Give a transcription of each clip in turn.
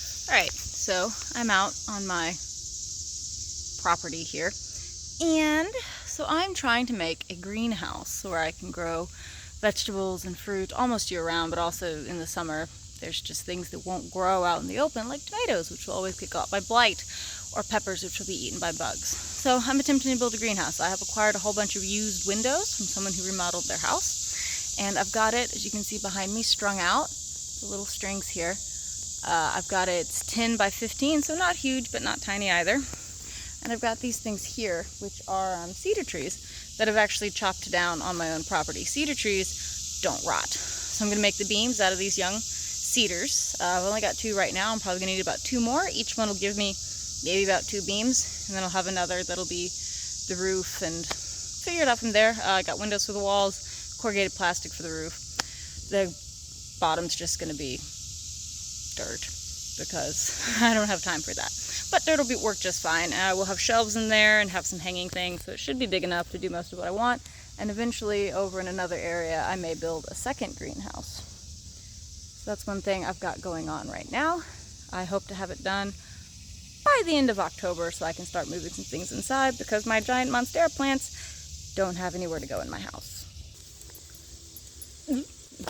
Alright, so I'm out on my property here, and so I'm trying to make a greenhouse where I can grow vegetables and fruit almost year-round, but also in the summer there's just things that won't grow out in the open, like tomatoes, which will always get caught by blight, or peppers, which will be eaten by bugs. So I'm attempting to build a greenhouse. I have acquired a whole bunch of used windows from someone who remodeled their house, and I've got it, as you can see behind me, strung out, the little strings here. I've got it 10 by 15, so not huge, but not tiny either. And I've got these things here, which are cedar trees that I've actually chopped down on my own property. Cedar trees don't rot. So I'm going to make the beams out of these young cedars. I've only got 2 right now. I'm probably going to need about 2 more. Each one will give me maybe about 2 beams, and then I'll have another that'll be the roof, and figure it out from there. I got windows for the walls, corrugated plastic for the roof. The bottom's just going to be dirt because I don't have time for that. But dirt will work just fine. We'll have shelves in there and have some hanging things, so it should be big enough to do most of what I want. And eventually, over in another area, I may build a second greenhouse. So that's one thing I've got going on right now. I hope to have it done by the end of October so I can start moving some things inside, because my giant monstera plants don't have anywhere to go in my house.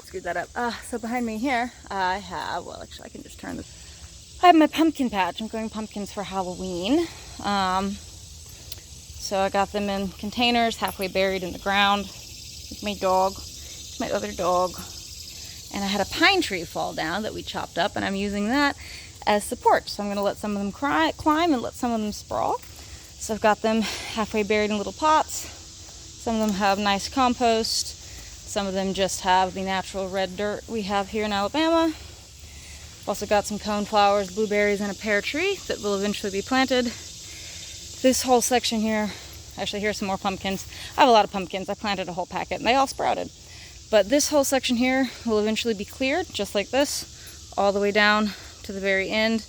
Screw that up. So behind me here, I have, well, actually I can just turn this. I have my pumpkin patch. I'm growing pumpkins for Halloween. So I got them in containers, halfway buried in the ground with my dog, my other dog. And I had a pine tree fall down that we chopped up, and I'm using that as support. So I'm going to let some of them climb and let some of them sprawl. So I've got them halfway buried in little pots. Some of them have nice compost. Some of them just have the natural red dirt we have here in Alabama. I've also got some coneflowers, blueberries, and a pear tree that will eventually be planted. This whole section here, actually here's some more pumpkins. I have a lot of pumpkins. I planted a whole packet and they all sprouted. But this whole section here will eventually be cleared, just like this, all the way down to the very end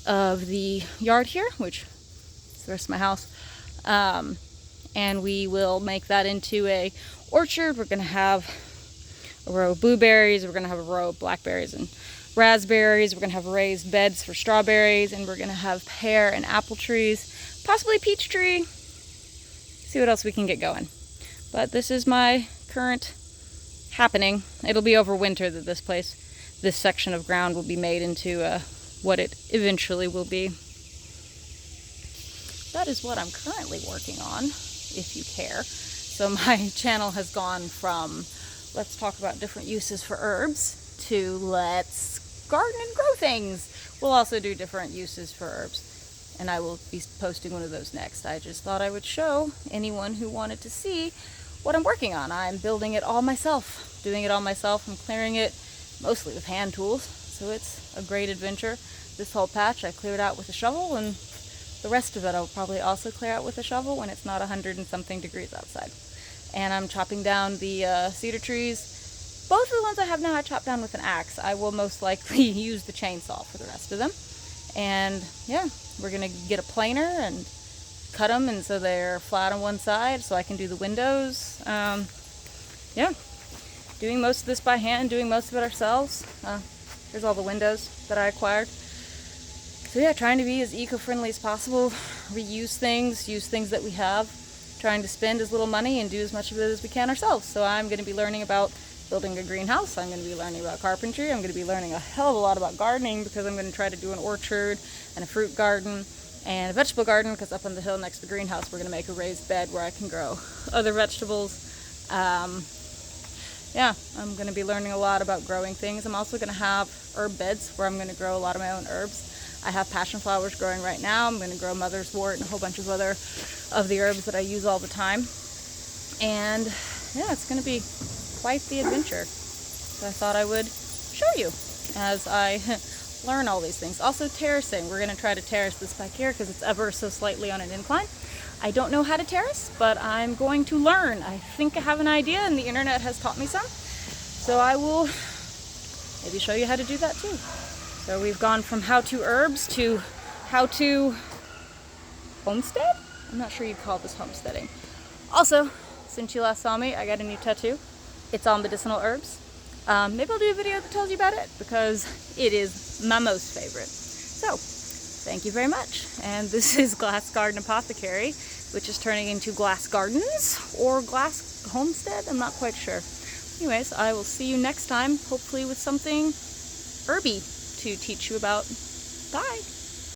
of the yard here, which is the rest of my house. And we will make that into a orchard. We're going to have a row of blueberries, we're going to have a row of blackberries and raspberries, we're going to have raised beds for strawberries, and we're going to have pear and apple trees, possibly peach tree. See what else we can get going. But this is my current happening. It'll be over winter that this section of ground will be made into what it eventually will be. That is what I'm currently working on, if you care. So my channel has gone from let's talk about different uses for herbs to let's garden and grow things. We'll also do different uses for herbs, and I will be posting one of those next. I just thought I would show anyone who wanted to see what I'm working on. I'm building it all myself, doing it all myself. I'm clearing it mostly with hand tools, so it's a great adventure. This whole patch I cleared out with a shovel, and the rest of it I'll probably also clear out with a shovel when it's not 100 and something degrees outside. And I'm chopping down the cedar trees. Both of the ones I have now I chopped down with an axe. I will most likely use the chainsaw for the rest of them. And yeah, we're going to get a planer and cut them, and so they're flat on one side so I can do the windows. Yeah, doing most of this by hand, doing most of it ourselves. Here's all the windows that I acquired. So yeah, trying to be as eco-friendly as possible, reuse things, use things that we have, trying to spend as little money and do as much of it as we can ourselves. So I'm going to be learning about building a greenhouse, I'm going to be learning about carpentry, I'm going to be learning a hell of a lot about gardening, because I'm going to try to do an orchard and a fruit garden and a vegetable garden, because up on the hill next to the greenhouse we're going to make a raised bed where I can grow other vegetables. Yeah, I'm going to be learning a lot about growing things. I'm also going to have herb beds where I'm going to grow a lot of my own herbs. I have passion flowers growing right now. I'm going to grow mother's wort and a whole bunch of other of the herbs that I use all the time. And yeah, it's going to be quite the adventure. So I thought I would show you as I learn all these things. Also terracing. We're going to try to terrace this back here because it's ever so slightly on an incline. I don't know how to terrace, but I'm going to learn. I think I have an idea, and the internet has taught me some. So I will maybe show you how to do that too. So we've gone from how-to herbs to how-to homestead? I'm not sure you'd call this homesteading. Also, since you last saw me, I got a new tattoo. It's all medicinal herbs. Maybe I'll do a video that tells you about it, because it is my most favorite. So, thank you very much. And this is Glass Garden Apothecary, which is turning into Glass Gardens or Glass Homestead. I'm not quite sure. Anyways, I will see you next time, hopefully with something herby to teach you about. Bye!